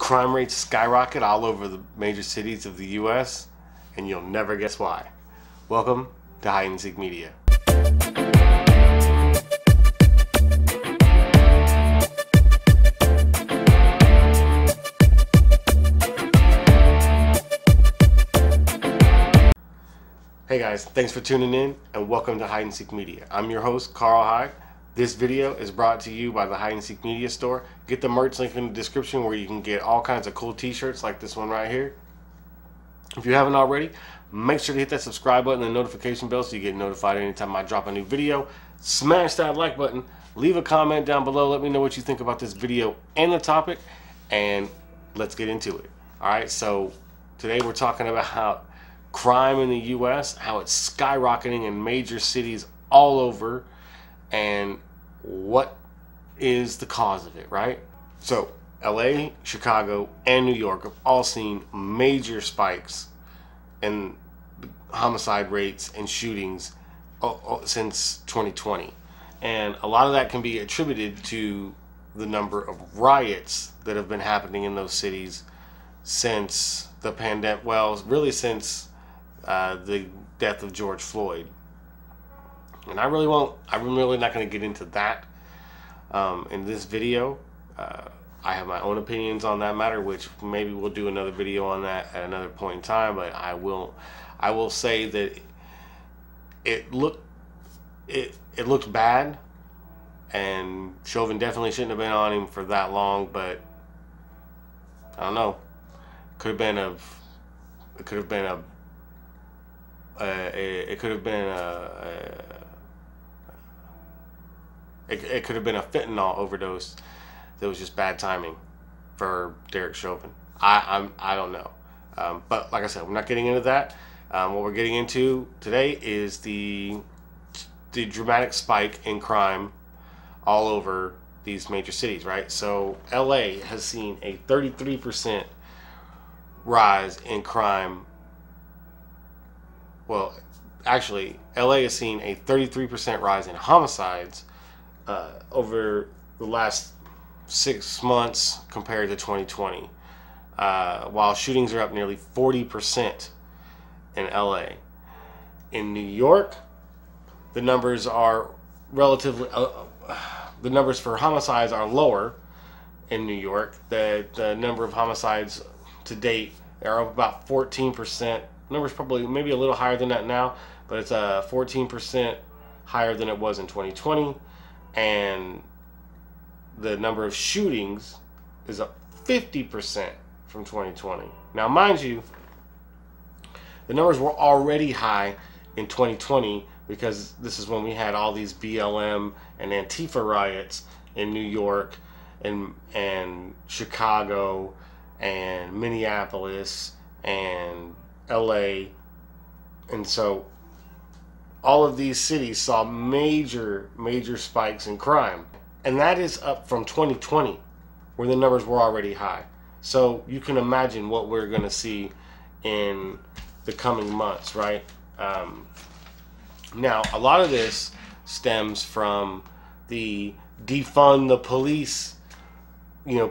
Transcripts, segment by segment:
Crime rates skyrocket all over the major cities of the U.S., and you'll never guess why. Welcome to Hide and Seek Media. Hey guys, thanks for tuning in and welcome to Hide and Seek Media. I'm your host, Carl Hyde. This video is brought to you by the Hide and Seek Media store. Get the merch link in the description where you can get all kinds of cool t-shirts like this one right here. If you haven't already, make sure to hit that subscribe button and notification bell so you get notified anytime I drop a new video. Smash that like button. Leave a comment down below. Let me know what you think about this video and the topic, and let's get into it. Alright, so today we're talking about how crime in the U.S., how it's skyrocketing in major cities all over, and what is the cause of it, right? So LA, Chicago, and New York have all seen major spikes in homicide rates and shootings since 2020. And a lot of that can be attributed to the number of riots that have been happening in those cities since the pandemic, well, really since the death of George Floyd. And I'm really not going to get into that in this video. I have my own opinions on that matter, which maybe we'll do another video on that at another point in time. But I will say that it looked bad, and Chauvin definitely shouldn't have been on him for that long. But I don't know. It could have been a fentanyl overdose that was just bad timing for Derek Chauvin. I don't know. But like I said, we're not getting into that. What we're getting into today is the dramatic spike in crime all over these major cities, right? So LA has seen a 33% rise in crime. Well, actually, LA has seen a 33% rise in homicides over the last 6 months compared to 2020, while shootings are up nearly 40% in LA. In New York, the numbers are relatively the numbers for homicides are lower in New York. The number of homicides to date are up about 14%. Numbers probably maybe a little higher than that now, but it's 14% higher than it was in 2020. And the number of shootings is up 50% from 2020. Now, mind you, the numbers were already high in 2020 because this is when we had all these BLM and Antifa riots in New York and Chicago and Minneapolis and LA. And so all of these cities saw major spikes in crime, and that is up from 2020 where the numbers were already high. So you can imagine what we're going to see in the coming months, right? Now, a lot of this stems from the defund the police,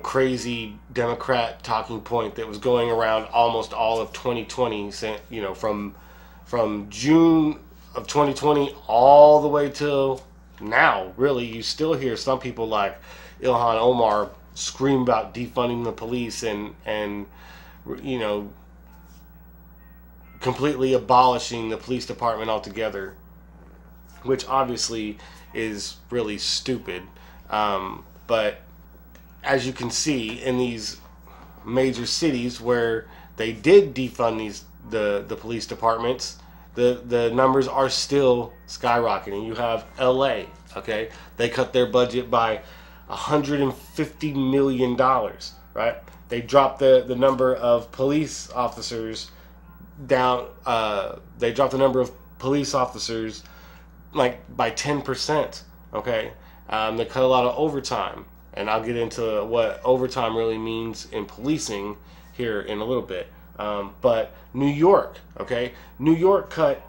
crazy Democrat talking point that was going around almost all of 2020, from June of 2020 all the way till now. Really, you still hear some people like Ilhan Omar scream about defunding the police and completely abolishing the police department altogether, which obviously is really stupid. But as you can see in these major cities where they did defund the police departments, the numbers are still skyrocketing. You have LA, okay? They cut their budget by $150 million, right? They dropped the number of police officers down. They dropped the number of police officers like by 10%, okay? They cut a lot of overtime, and I'll get into what overtime really means in policing here in a little bit. But New York, okay? New York cut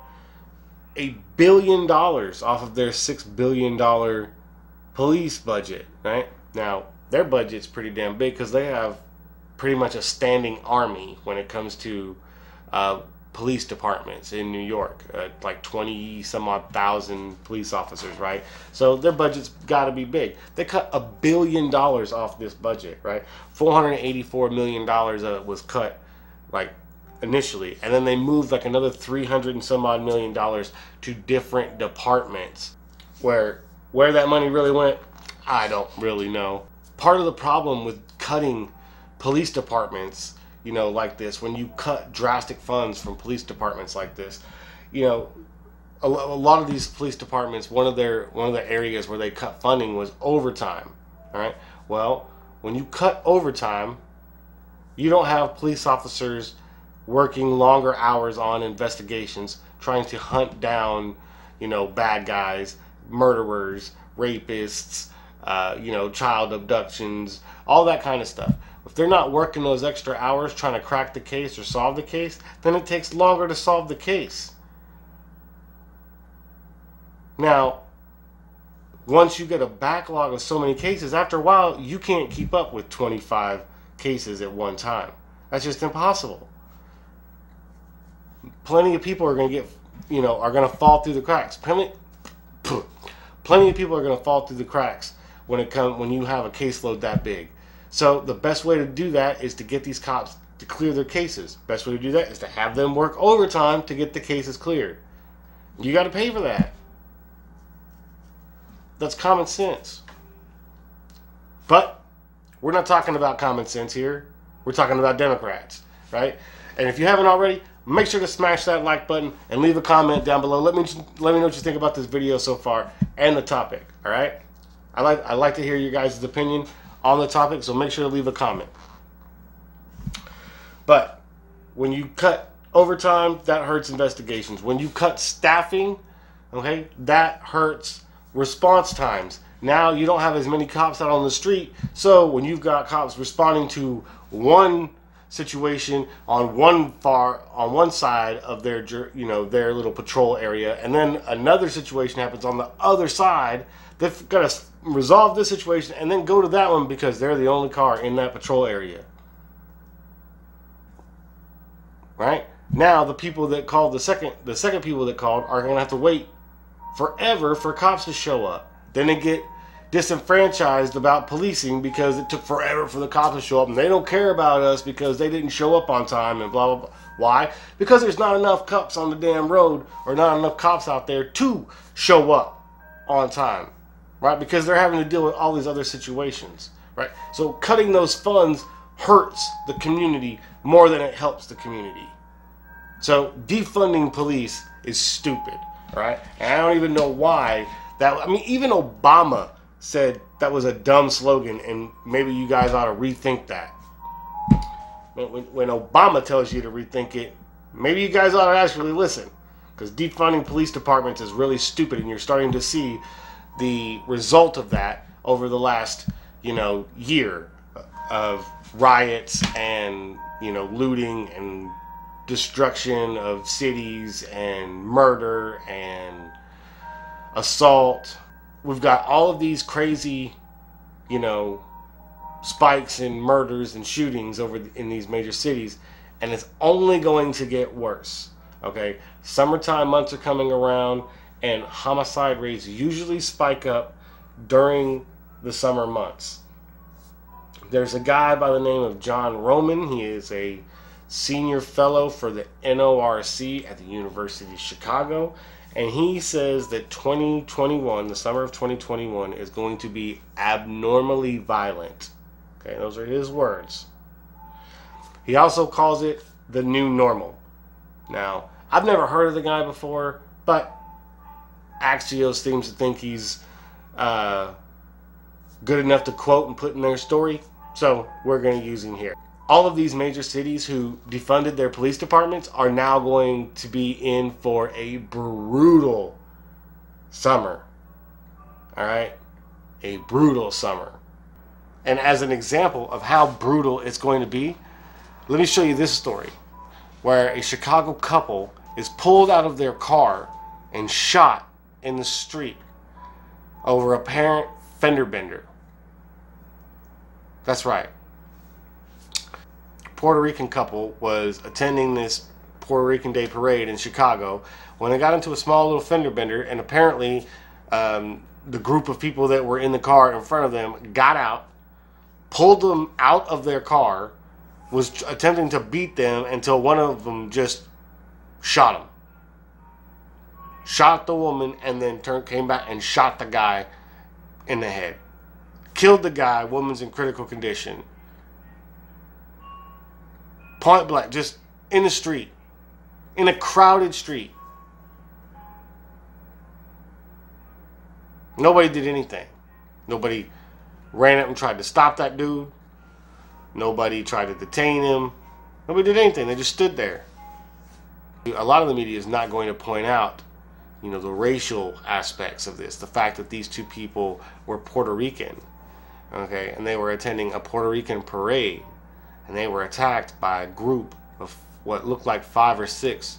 $1 billion off of their $6 billion police budget, right? Now, their budget's pretty damn big because they have pretty much a standing army when it comes to police departments in New York, like 20 some odd thousand police officers, right? So their budget's got to be big. They cut $1 billion off this budget, right? $484 million was cut, like, initially, and then they moved like another 300 and some odd million dollars to different departments. Where that money really went, I don't really know. Part of the problem with cutting police departments, you know, like this, when you cut drastic funds from police departments like this, you know, a lot of these police departments, one of the areas where they cut funding was overtime. All right. Well, when you cut overtime, you don't have police officers working longer hours on investigations, trying to hunt down, you know, bad guys, murderers, rapists, you know, child abductions, all that kind of stuff. If they're not working those extra hours trying to crack the case or solve the case, then it takes longer to solve the case. Now, once you get a backlog of so many cases, after a while, you can't keep up with 25 cases at one time. That's just impossible. Plenty of people are going to get, you know, are going to fall through the cracks. Plenty of people are going to fall through the cracks when you have a caseload that big. So the best way to do that is to get these cops to clear their cases. Best way to do that is to have them work overtime to get the cases cleared. You got to pay for that. That's common sense. But we're not talking about common sense here. We're talking about Democrats, right? And if you haven't already, make sure to smash that like button and leave a comment down below. Let me know what you think about this video so far and the topic. All right? I like to hear your guys' opinion on the topic, so make sure to leave a comment. But when you cut overtime, that hurts investigations. When you cut staffing, okay, that hurts response times. Now you don't have as many cops out on the street, so when you've got cops responding to one situation on one side of their, you know, their little patrol area, and then another situation happens on the other side, they've got to resolve this situation and then go to that one because they're the only car in that patrol area. Right? Now the people that called the second people that called are going to have to wait forever for cops to show up. Then they get disenfranchised about policing because it took forever for the cops to show up, and they don't care about us because they didn't show up on time and blah, blah, blah. Why? Because there's not enough cops on the damn road, or not enough cops out there to show up on time, right? Because they're having to deal with all these other situations, right? So cutting those funds hurts the community more than it helps the community. So defunding police is stupid, right? And I don't even know why that, I mean, even Obama said that was a dumb slogan, and maybe you guys ought to rethink that. When Obama tells you to rethink it, maybe you guys ought to actually listen, because defunding police departments is really stupid, and you're starting to see the result of that over the last, you know, year of riots and, you know, looting and destruction of cities and murder and assault. We've got all of these crazy, you know, spikes in murders and shootings in these major cities, and it's only going to get worse. Okay, summertime months are coming around, and homicide rates usually spike up during the summer months. There's a guy by the name of John Roman. He is a senior fellow for the NORC at the University of Chicago. And he says that 2021, the summer of 2021, is going to be abnormally violent. Okay, those are his words. He also calls it the new normal. Now, I've never heard of the guy before, but Axios seems to think he's good enough to quote and put in their story, so we're going to use him here. All of these major cities who defunded their police departments are now going to be in for a brutal summer. All right? A brutal summer. And as an example of how brutal it's going to be, let me show you this story where a Chicago couple is pulled out of their car and shot in the street over a apparent fender bender. That's right. Puerto Rican couple was attending this Puerto Rican Day parade in Chicago when they got into a small little fender bender, and apparently the group of people that were in the car in front of them got out, pulled them out of their car, was attempting to beat them until one of them just shot him. Shot the woman and then came back and shot the guy in the head. Killed the guy, woman's in critical condition. Point blank, just in the street. In a crowded street. Nobody did anything. Nobody ran up and tried to stop that dude. Nobody tried to detain him. Nobody did anything. They just stood there. A lot of the media is not going to point out, you know, the racial aspects of this. The fact that these two people were Puerto Rican, okay, and they were attending a Puerto Rican parade, and they were attacked by a group of what looked like 5 or 6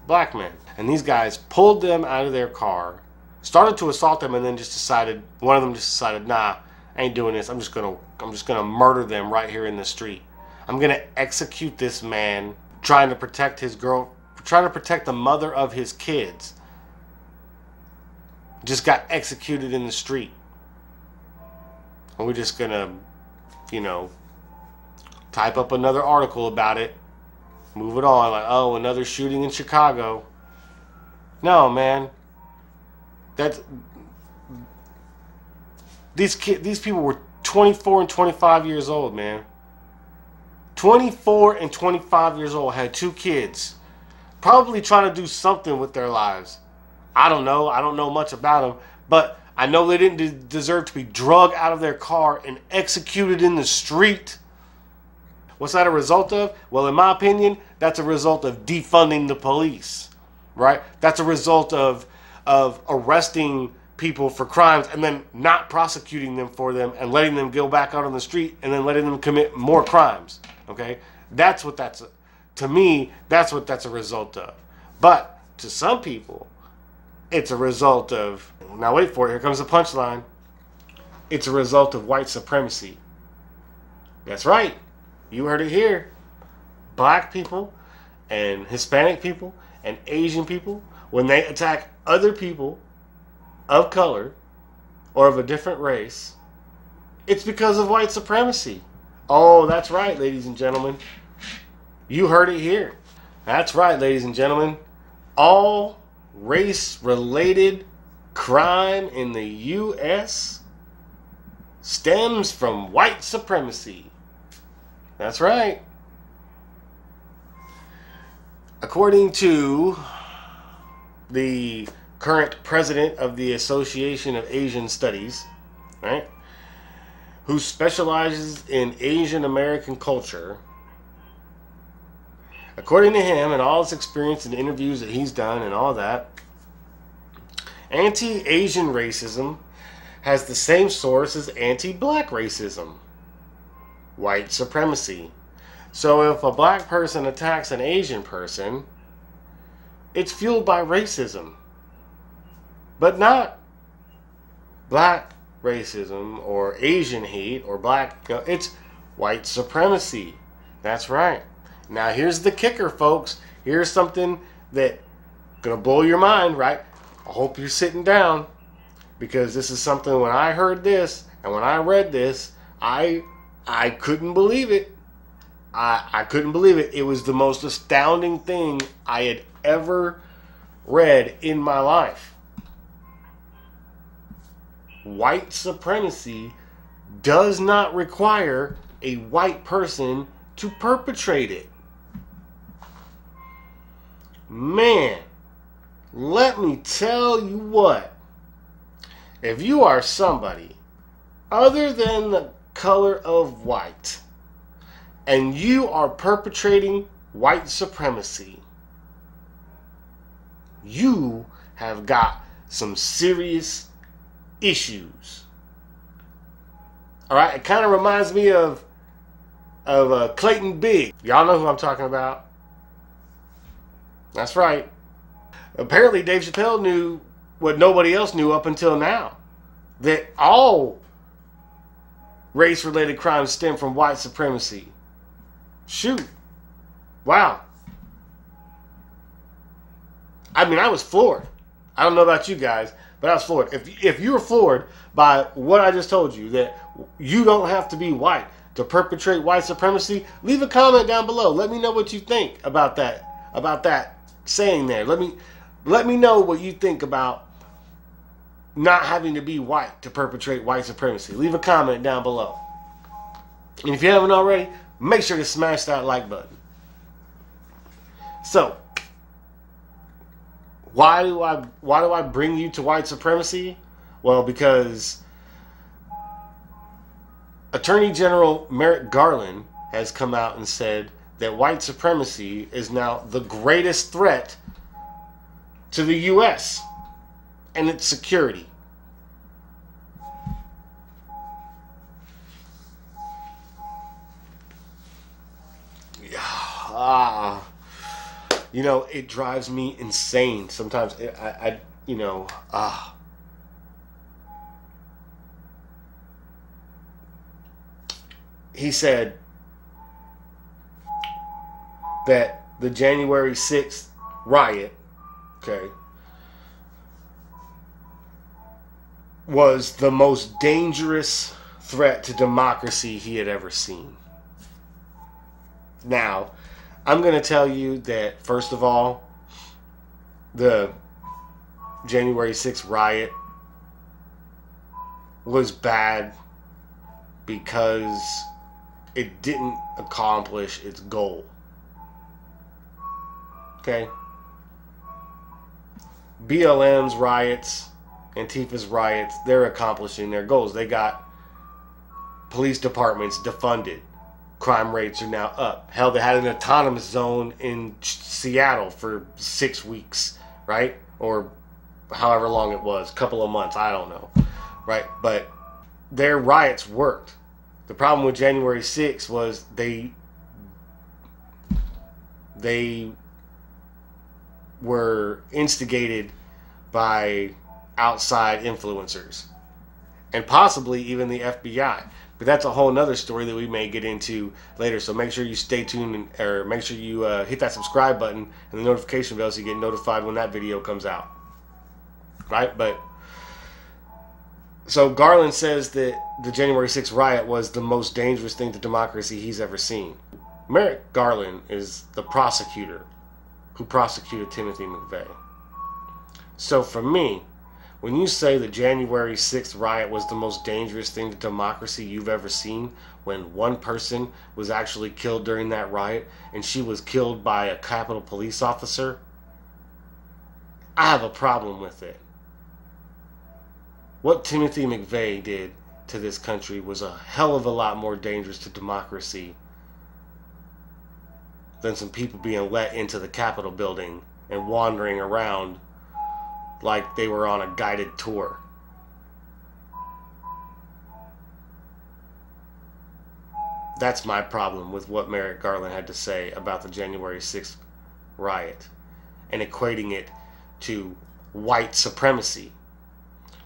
black men. And these guys pulled them out of their car, started to assault them, and then just decided, one of them just decided, nah, I ain't doing this. I'm just gonna murder them right here in the street. I'm gonna execute this man trying to protect his girl, trying to protect the mother of his kids. Just got executed in the street. And we're just gonna, you know, type up another article about it, move it on, like, oh, another shooting in Chicago. No, man. That's, these people were 24 and 25 years old, man. 24 and 25 years old, had 2 kids. Probably trying to do something with their lives. I don't know. I don't know much about them. But I know they didn't deserve to be drugged out of their car and executed in the street. What's that a result of? Well, in my opinion, that's a result of defunding the police. Right? That's a result of arresting people for crimes and then not prosecuting them for them and letting them go back out on the street and then letting them commit more crimes. Okay? That's what that's, to me, that's what that's a result of. But to some people, it's a result of, now wait for it, here comes the punchline. It's a result of white supremacy. That's right. You heard it here. Black people and Hispanic people and Asian people, when they attack other people of color or of a different race, it's because of white supremacy. Oh, that's right, ladies and gentlemen. You heard it here. That's right, ladies and gentlemen. All race-related crime in the U.S. stems from white supremacy. That's right. According to the current president of the Association of Asian Studies, right, who specializes in Asian American culture, according to him and all his experience in interviews that he's done and all that, anti-Asian racism has the same source as anti-black racism: white supremacy. So if a black person attacks an Asian person, it's fueled by racism, but not black racism or Asian hate or black, it's white supremacy. That's right. Now here's the kicker, folks. Here's something that gonna blow your mind, right? I hope you're sitting down, because this is something, when I heard this and when I read this, I couldn't believe it. I couldn't believe it. It was the most astounding thing I had ever read in my life. White supremacy does not require a white person to perpetrate it. Man, let me tell you what. If you are somebody other than the color of white and you are perpetrating white supremacy, you have got some serious issues. All right, it kind of reminds me of Clayton Biggs. Y'all know who I'm talking about. That's right. Apparently Dave Chappelle knew what nobody else knew up until now, that all race-related crimes stem from white supremacy. Shoot. Wow. I mean, I was floored. I don't know about you guys, but I was floored. If you were floored by what I just told you, that you don't have to be white to perpetrate white supremacy, leave a comment down below. Let me know what you think about that saying there. Let me know what you think about not having to be white to perpetrate white supremacy. Leave a comment down below. And if you haven't already, make sure to smash that like button. So, why do I bring you to white supremacy? Well, because Attorney General Merrick Garland has come out and said that white supremacy is now the greatest threat to the U.S. and its security. You know, it drives me insane sometimes. He said that the January 6th riot, okay, was the most dangerous threat to democracy he had ever seen. Now, I'm going to tell you that, first of all, the January 6th riot was bad because it didn't accomplish its goal. Okay? BLM's riots, Antifa's riots, they're accomplishing their goals. They got police departments defunded. Crime rates are now up. Hell, they had an autonomous zone in Seattle for 6 weeks, right? Or however long it was, couple of months, I don't know, right? But their riots worked. The problem with January 6th was they were instigated by outside influencers and possibly even the FBI. But that's a whole nother story that we may get into later. So make sure you stay tuned, or make sure you hit that subscribe button and the notification bell so you get notified when that video comes out. Right? But so Garland says that the January 6th riot was the most dangerous thing to democracy he's ever seen. Merrick Garland is the prosecutor who prosecuted Timothy McVeigh. So for me, when you say the January 6th riot was the most dangerous thing to democracy you've ever seen, when one person was actually killed during that riot, and she was killed by a Capitol police officer, I have a problem with it. What Timothy McVeigh did to this country was a hell of a lot more dangerous to democracy than some people being let into the Capitol building and wandering around like they were on a guided tour. That's my problem with what Merrick Garland had to say about the January 6th riot and equating it to white supremacy.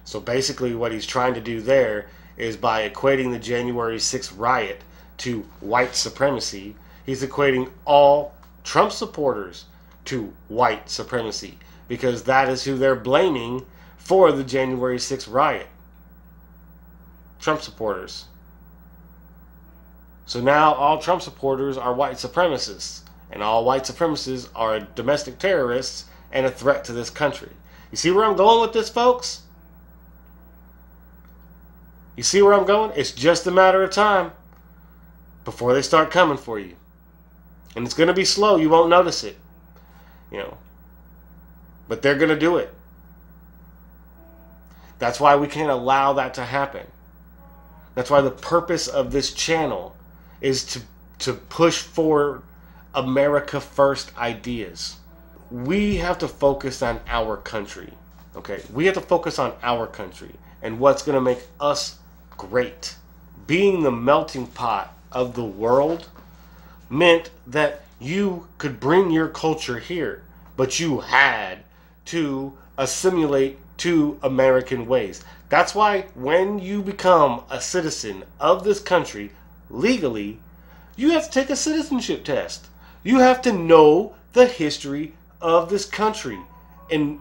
So basically what he's trying to do there is, by equating the January 6th riot to white supremacy, he's equating all Trump supporters to white supremacy, because that is who they're blaming for the January 6th riot. Trump supporters. So now all Trump supporters are white supremacists, and all white supremacists are domestic terrorists and a threat to this country. You see where I'm going with this, folks? You see where I'm going? It's just a matter of time before they start coming for you. And it's going to be slow. You won't notice it. You know. But they're going to do it. That's why we can't allow that to happen. That's why the purpose of this channel is to push forward America First ideas. We have to focus on our country. Okay? We have to focus on our country and what's going to make us great. Being the melting pot of the world meant that you could bring your culture here, but you had to assimilate to American ways. That's why when you become a citizen of this country legally, You have to take a citizenship test. You have to know the history of this country and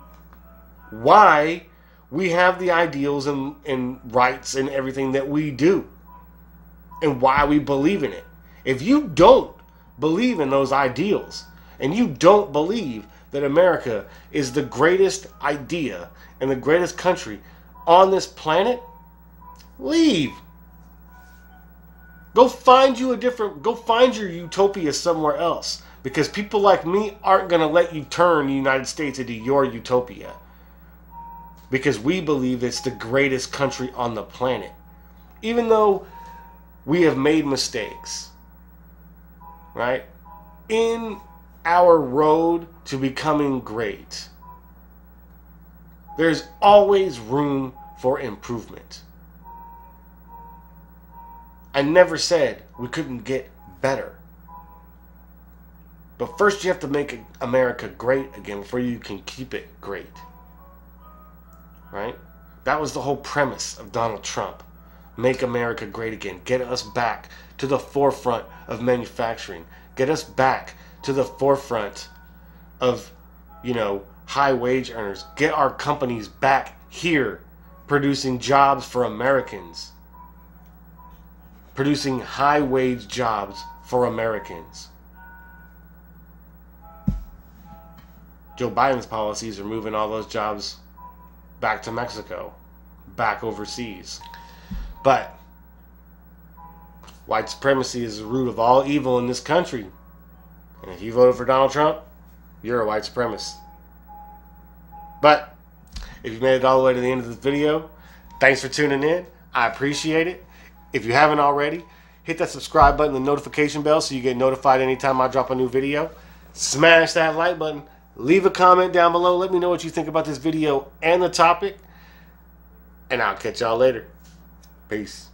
why we have the ideals and rights and everything that we do and why we believe in it. If you don't believe in those ideals and you don't believe that America is the greatest idea and the greatest country on this planet, leave. Go find your utopia somewhere else, because people like me aren't going to let you turn the United States into your utopia, because we believe it's the greatest country on the planet. Even though we have made mistakes, right? In our road to becoming great, there's always room for improvement. I never said we couldn't get better. But first you have to make America great again before you can keep it great. Right? That was the whole premise of Donald Trump. Make America great again. Get us back to the forefront of manufacturing. Get us back to the forefront of, high wage earners. Get our companies back here producing jobs for Americans. Producing high wage jobs for Americans. Joe Biden's policies are moving all those jobs back to Mexico, back overseas. But white supremacy is the root of all evil in this country. And if you voted for Donald Trump, you're a white supremacist. But if you made it all the way to the end of this video, thanks for tuning in. I appreciate it. If you haven't already, hit that subscribe button and notification bell so you get notified anytime I drop a new video. Smash that like button. Leave a comment down below. Let me know what you think about this video and the topic. And I'll catch y'all later. Peace.